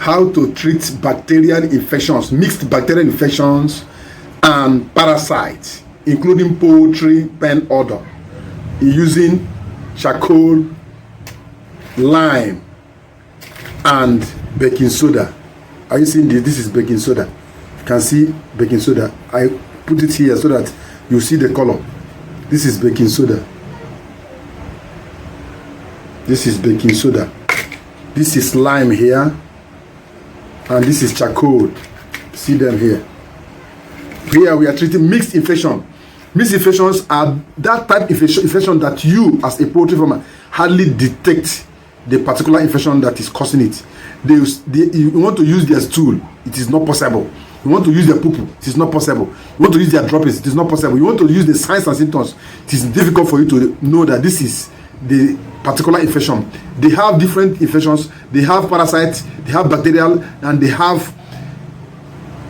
how to treat bacterial infections, mixed bacterial infections and parasites, including poultry pen odor, using charcoal, lime, and baking soda. Are you seeing this? This is baking soda. You can see baking soda. I put it here so that you see the color. This is baking soda. This is baking soda. This is lime here, and this is charcoal. See them here. Here we are treating mixed infection. Mixed infections are that type of infection that you as a poultry farmer hardly detect the particular infection that is causing it. You want to use their stool, it is not possible. You want to use their poo-poo, it is not possible. You want to use their droppings, it is not possible. You want to use the signs and symptoms, it is difficult for you to know that this is the particular infection. They have different infections. They have parasites, they have bacterial, and they have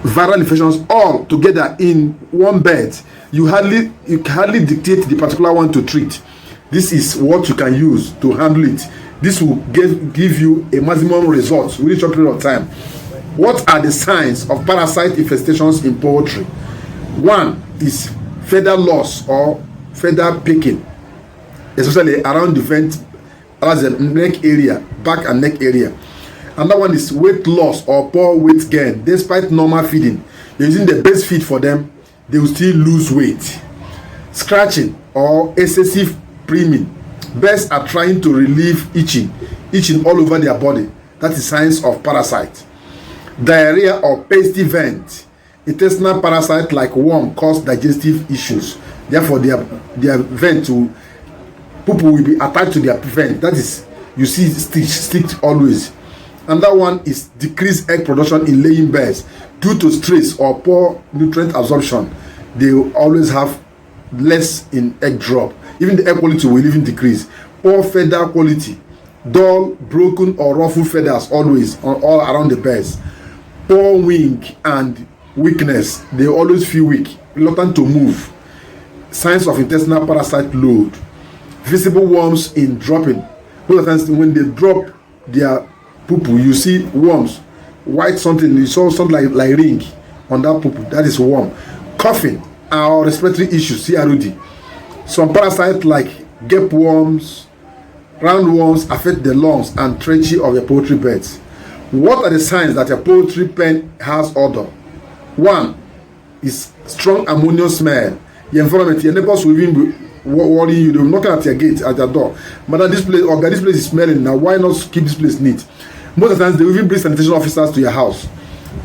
viral infections all together in one bed. You can hardly dictate the particular one to treat. This is what you can use to handle it. This will give you a maximum results within a short period of time. What are the signs of parasite infestations in poultry? One is feather loss or feather picking, especially around the vent, as the neck area, back and neck area. Another one is weight loss or poor weight gain. Despite normal feeding, you're using the best feed for them, they will still lose weight. Scratching or excessive preeming. Birds are trying to relieve itching all over their body. That is signs of parasite. Diarrhea or pasty vent. Intestinal parasite like worm cause digestive issues. Therefore, their vent people will be attached to their vent. That is, you see stick always. Another one is decreased egg production in laying birds due to stress or poor nutrient absorption. They will always have less in egg drop. Even the egg quality will even decrease. Poor feather quality, dull, broken or ruffled feathers always all around the birds. Poor wing and weakness. They always feel weak, reluctant to move. Signs of intestinal parasite load. Visible worms in dropping. Most of the times when they drop their poo-poo, you see worms, white something. You saw something like ring on that poo-poo. That is worm. Coughing or respiratory issues, CROD. Some parasites like gap worms, roundworms affect the lungs and trachea of your poultry beds. What are the signs that your poultry pen has odor? One is strong ammonia smell. Your environment, your neighbors will even be worrying you. They will knock at your gate, at your door. Madam, this place is smelling. Now, why not keep this place neat? Most of the times, they will even bring sanitation officers to your house.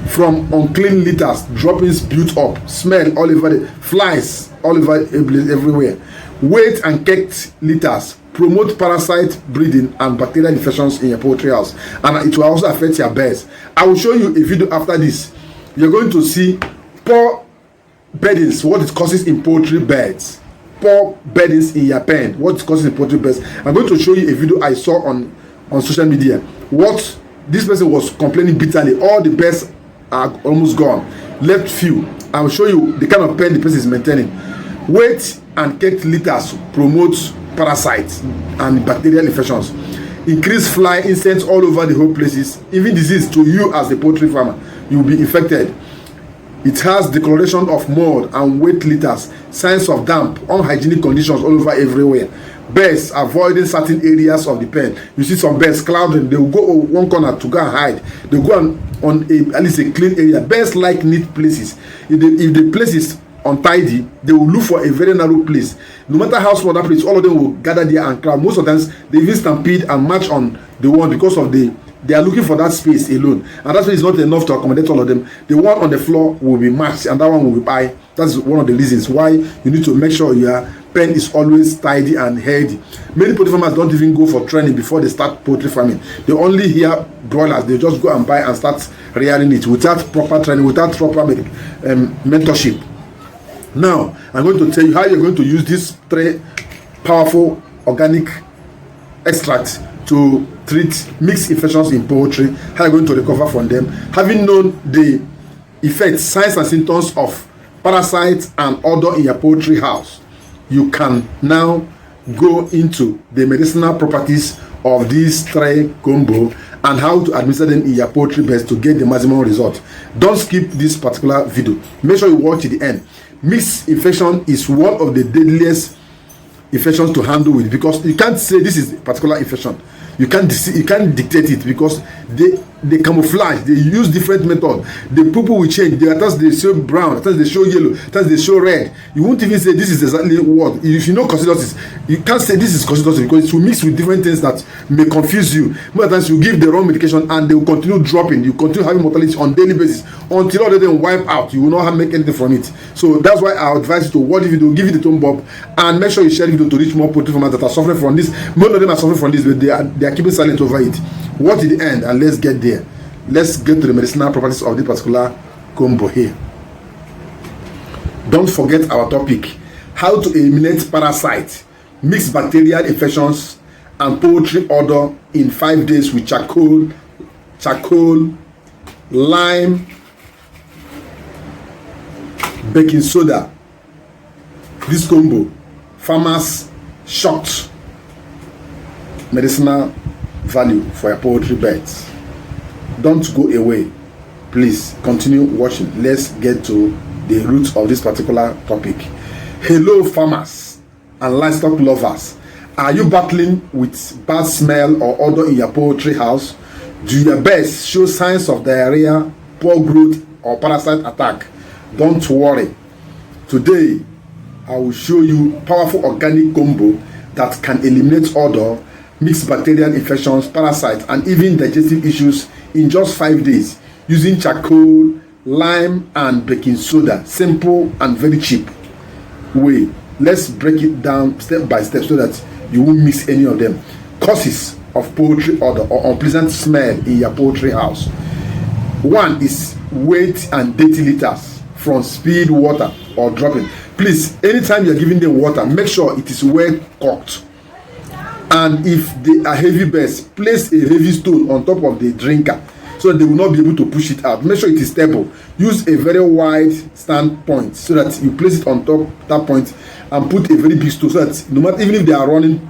From unclean litters, droppings built up, smell all over the flies all over everywhere. Weight and caked litters promote parasite breeding and bacterial infections in your poultry house, and it will also affect your birds. I will show you a video after this. You're going to see poor beddings, what it causes in poultry beds. Poor beddings in your pen, what it causes in poultry beds. I'm going to show you a video I saw on social media. What this person was complaining bitterly. All the birds are almost gone, left few. I will show you the kind of pen the person is maintaining. Weight and caked litters promote parasites and bacterial infections. Increase fly insects all over the whole places. Even disease to you as a poultry farmer, you will be infected. It has decoloration of mold and weight litters, signs of damp, unhygienic conditions all over everywhere. Birds avoiding certain areas of the pen. You see some birds clouding, they will go one corner to go and hide. They go on at least a clean area. Birds like neat places. If the place is untidy, they will look for a very narrow place. No matter how small that place, all of them will gather there and crowd. Most of the times they even stampede and march on the one because of they are looking for that space alone, and that space is not enough to accommodate all of them. The one on the floor will be matched and that one will be by. That's one of the reasons why you need to make sure your pen is always tidy and healthy. Many poultry farmers don't even go for training before they start poultry farming. They only hear broilers, they just go and buy and start rearing it without proper training, without proper mentorship. Now, I'm going to tell you how you're going to use these 3 powerful organic extracts to treat mixed infections in poultry, how you're going to recover from them. Having known the effects, signs and symptoms of parasites and odor in your poultry house, you can now go into the medicinal properties of these 3 combo and how to administer them in your poultry beds to get the maximum result. Don't skip this particular video. Make sure you watch to the end. Mixed infection is one of the deadliest infections to handle with, because you can't say this is a particular infection. You can't dictate it, because they camouflage. They use different methods. The people will change. At times they show brown, at times they show yellow, at times they show red. You won't even say this is exactly what. If you know coccidiosis, you can't say this is coccidiosis, because it will mix with different things that may confuse you. Most times you give the wrong medication and they will continue dropping. You continue having mortality on daily basis until all of them wipe out. You will not make anything from it. So that's why I advise you to watch the video, give it a thumb up, and make sure you share the video to reach more poultry farmers that are suffering from this. Most of them are suffering from this, but they are keeping silent over it. Watch to the end and let's get there. Let's get to the medicinal properties of this particular combo here. Don't forget our topic: how to eliminate parasites, mixed bacterial infections, and poultry odor in 5 days with charcoal, lime, baking soda. This combo, farmers shocked medicinal value for your poultry beds. Don't go away. Please continue watching. Let's get to the roots of this particular topic. Hello farmers and livestock lovers. Are you battling with bad smell or odor in your poultry house? Do your best show signs of diarrhea, poor growth, or parasite attack? Don't worry. Today I will show you powerful organic combo that can eliminate odor, mixed bacterial infections, parasites, and even digestive issues in just 5 days using charcoal, lime, and baking soda. Simple and very cheap way. Let's break it down step by step so that you won't miss any of them. Causes of poultry odor or unpleasant smell in your poultry house. One is weight and dirty litters from spilled water or dropping. Please, anytime you're giving them water, make sure it is well cooked. And if they are heavy beds, place a heavy stone on top of the drinker so that they will not be able to push it out. Make sure it is stable. Use a very wide standpoint so that you place it on top that point, and put a very big stone so that no matter, even if they are running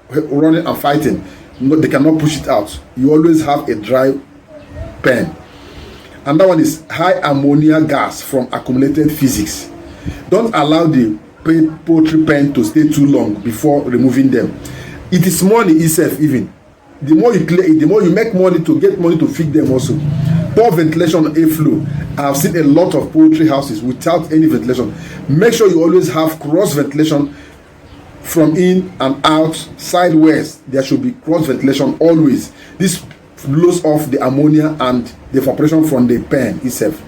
and fighting, they cannot push it out. You always have a dry pen. And that one is high ammonia gas from accumulated physics. Don't allow the poultry pen to stay too long before removing them. It is money itself. Even the more you clear it, the more you make money to get money to feed them also. Poor ventilation, airflow. I have seen a lot of poultry houses without any ventilation. Make sure you always have cross ventilation from in and out, sideways. There should be cross ventilation always. This blows off the ammonia and the evaporation from the pen itself.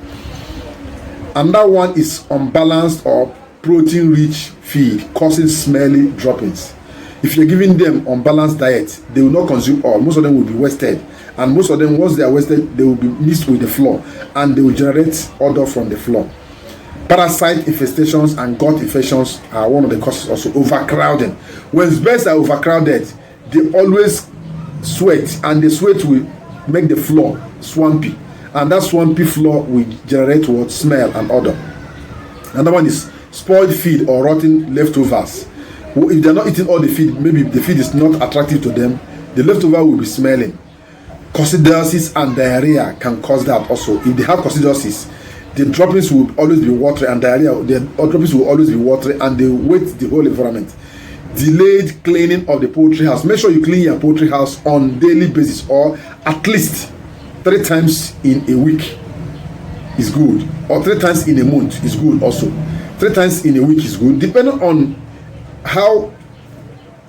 Another one is unbalanced or protein rich feed causing smelly droppings. If you're giving them unbalanced diet, they will not consume all. Most of them will be wasted, and most of them, once they are wasted, they will be mixed with the floor and they will generate odor from the floor. Parasite infestations and gut infections are one of the causes. Also overcrowding. When beds are overcrowded, they always sweat, and the sweat will make the floor swampy, and that swampy floor will generate what? Smell and odor. Another one is spoiled feed or rotten leftovers. If they're not eating all the feed, maybe the feed is not attractive to them, the leftover will be smelling. Coccidiosis and diarrhea can cause that also. If they have coccidiosis, the droppings will always be watery, and diarrhea, the droppings will always be watery, and they wet the whole environment. Delayed cleaning of the poultry house. Make sure you clean your poultry house on daily basis, or at least 3 times in a week is good, or 3 times in a month is good also. 3 times in a week is good, depending on how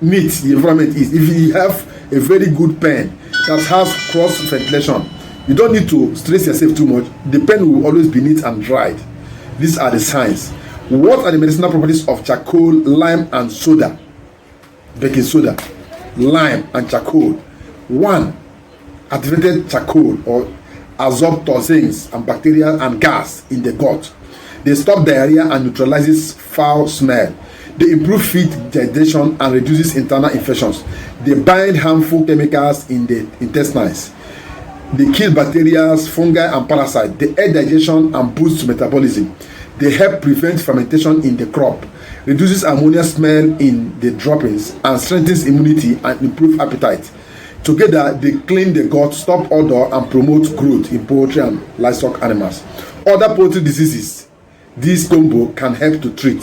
neat the environment is. If you have a very good pen that has cross ventilation, you don't need to stress yourself too much. The pen will always be neat and dried. These are the signs. What are the medicinal properties of charcoal, lime, and soda? Baking soda, lime, and charcoal. 1. Activated charcoal or absorb toxins and bacteria and gas in the gut. They stop diarrhea and neutralizes foul smell. They improve feed digestion and reduces internal infections. They bind harmful chemicals in the intestines. They kill bacteria, fungi, and parasites. They aid digestion and boost metabolism. They help prevent fermentation in the crop, reduces ammonia smell in the droppings, and strengthens immunity and improve appetite. Together, they clean the gut, stop odor, and promote growth in poultry and livestock animals. Other poultry diseases this combo can help to treat.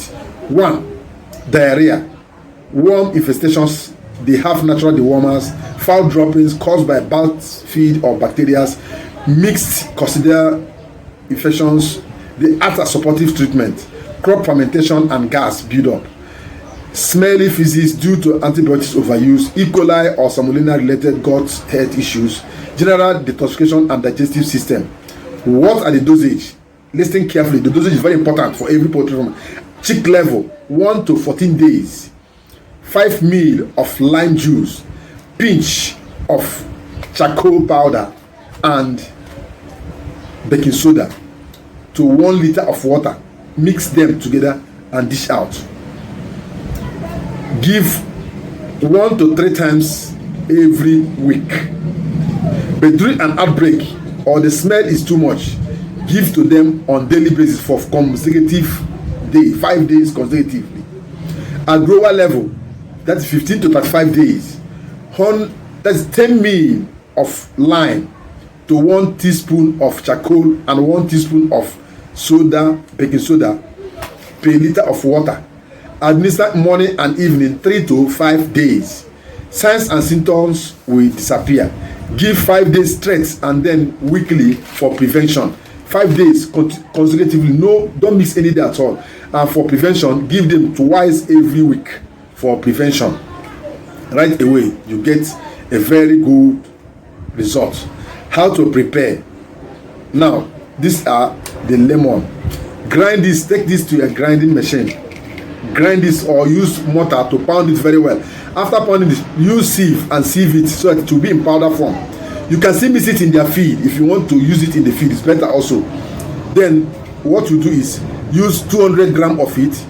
1. Diarrhea. Worm infestations. They have natural dewormers. Foul droppings caused by bat feed or bacteria. Mixed coccidial infections. They act as supportive treatment. Crop fermentation and gas build-up. Smelly feces due to antibiotics overuse, E. coli or salmonella related gut health issues, general detoxification and digestive system. What are the dosage? Listen carefully. The dosage is very important for every poultry farmer. Chick level 1 to 14 days. 5 ml of lime juice, pinch of charcoal powder and baking soda to 1 liter of water. Mix them together and dish out. Give 1 to 3 times every week. But during an outbreak or the smell is too much, give to them on daily basis for consecutive day, 5 days consecutively. At grower level, that's 15 to 35 days. That's 10 ml of lime to 1 teaspoon of charcoal and 1 teaspoon of soda, baking soda per liter of water. Administer morning and evening 3 to 5 days. Signs and symptoms will disappear. Give 5 days straight and then weekly for prevention. 5 days consecutively. No, don't miss any day at all. And for prevention, give them twice every week for prevention. Right away, you get a very good result. How to prepare? Now, these are the lemon. Grind this. Take this to a grinding machine. Grind this or use mortar to pound it very well. After pounding this, use sieve and sieve it so that it will be in powder form. You can still mix it in their feed. If you want to use it in the feed, it's better also. Then what you do is use 200 gram of it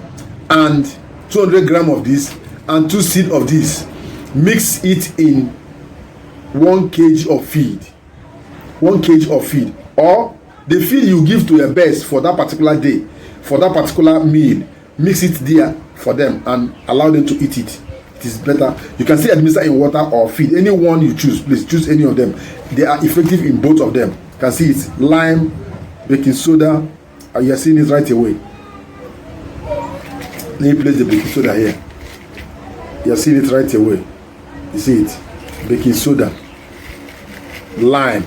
and 200 gram of this and 2 seed of this. Mix it in 1 kg of feed. 1 kg of feed, or the feed you give to your birds for that particular day, for that particular meal. Mix it there for them and allow them to eat it. It is better. You can still administer in water or feed. Any one you choose, please choose any of them. They are effective in both of them. You can see it's lime, baking soda, and you are seeing it right away. Let me place the baking soda here. You are seeing it right away. You see it? Baking soda, lime,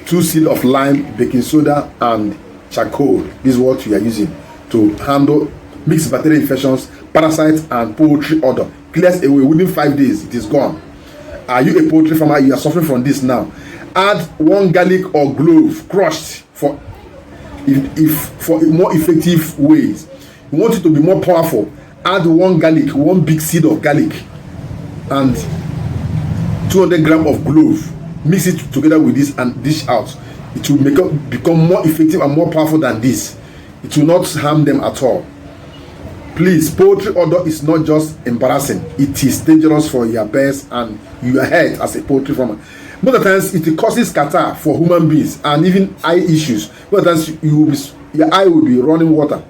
2 seeds of lime, baking soda, and charcoal. This is what we are using to handle mixed bacterial infections, parasites, and poultry odor. Clears away within 5 days. It is gone. Are you a poultry farmer? You are suffering from this now. Add 1 garlic or clove crushed for more effective ways. You want it to be more powerful. Add 1 garlic, 1 big seed of garlic, and 200 gram of clove. Mix it together with this and dish out. It will become more effective and more powerful than this. It will not harm them at all. Please, poultry odor is not just embarrassing. It is dangerous for your birds and your health as a poultry farmer. Most of the times, it causes catarrh for human beings and even eye issues. Most of the times, your eye will be running water.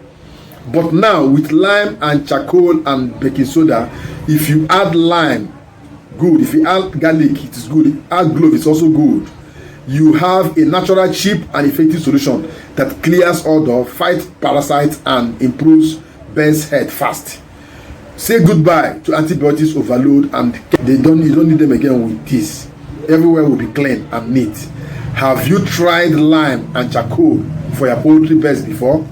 But now, with lime and charcoal and baking soda, if you add lime, good. If you add garlic, it is good. Add clove, it's also good. You have a natural, cheap, and effective solution that clears odor, fights parasites, and improves birds' health fast. Say goodbye to antibiotics overload, and you don't need them again with this. Everywhere will be clean and neat. Have you tried lime and charcoal for your poultry birds before?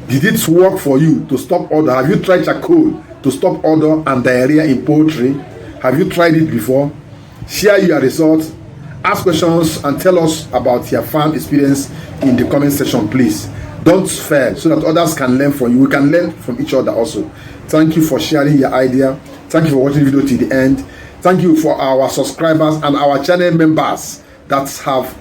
Did it work for you to stop odor? Have you tried charcoal to stop odor and diarrhea in poultry? Have you tried it before? Share your results, ask questions, and tell us about your farm experience in the comment section, please. Don't fail so that others can learn from you. We can learn from each other also. Thank you for sharing your idea. Thank you for watching the video to the end. Thank you for our subscribers and our channel members that have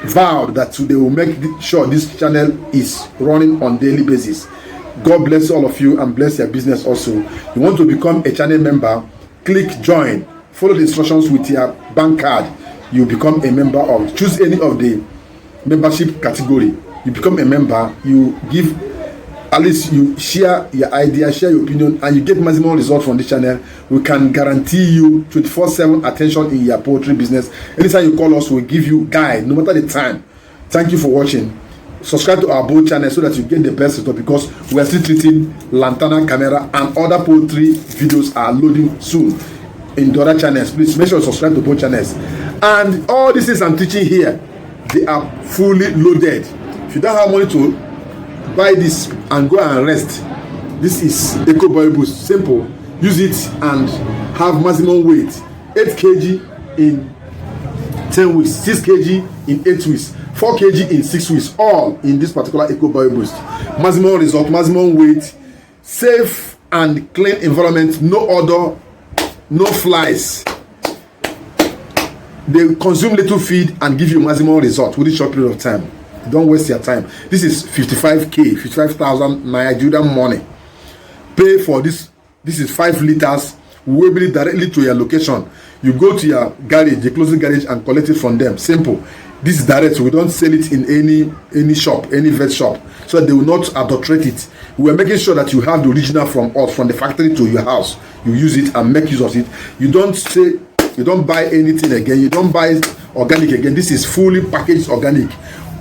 vowed that they will make sure this channel is running on daily basis. God bless all of you and bless your business also. You want to become a channel member? Click join. Follow the instructions with your bank card. You become a member of. Choose any of the membership category. You become a member. You give at least you share your idea, share your opinion, and you get maximum results from this channel, we can guarantee you 24/7 attention in your poultry business. Anytime you call us, we'll give you guide, no matter the time. Thank you for watching. Subscribe to our both channel so that you get the best result, because we are still treating lantana, camera, and other poultry videos are loading soon in the other channels. Please make sure you subscribe to both channels. And all these things I'm teaching here, they are fully loaded. If you don't have money to buy this and go and rest, this is Eco Boil Boost. Simple. Use it and have maximum weight. 8 kg in 10 weeks, 6 kg in 8 weeks, 4 kg in 6 weeks, all in this particular Eco Boil Boost. Maximum result, maximum weight, safe and clean environment, no odor, no flies. They consume little feed and give you maximum result within a short period of time. Don't waste your time. This is 55k, 55,000 Nigerian money. Pay for this. This is 5 liters. We will bring it directly to your location. You go to your garage, the closest garage, and collect it from them. Simple. This is direct. We don't sell it in any shop, any vet shop, so that they will not adulterate it. We are making sure that you have the original from us, from the factory to your house. You use it and make use of it. You don't say, you don't buy anything again. You don't buy organic again. This is fully packaged organic.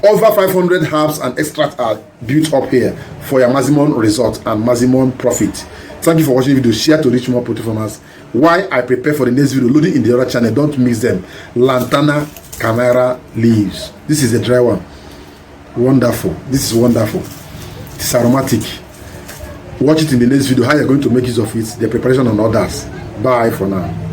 Over 500 herbs and extracts are built up here for your maximum result and maximum profit. Thank you for watching the video. Share to reach more poultry farmers. While I prepare for the next video, loading in the other channel, don't mix them. Lantana, camera, leaves. This is the dry one. Wonderful. This is wonderful. It's aromatic. Watch it in the next video, how you're going to make use of it, the preparation and others. Bye for now.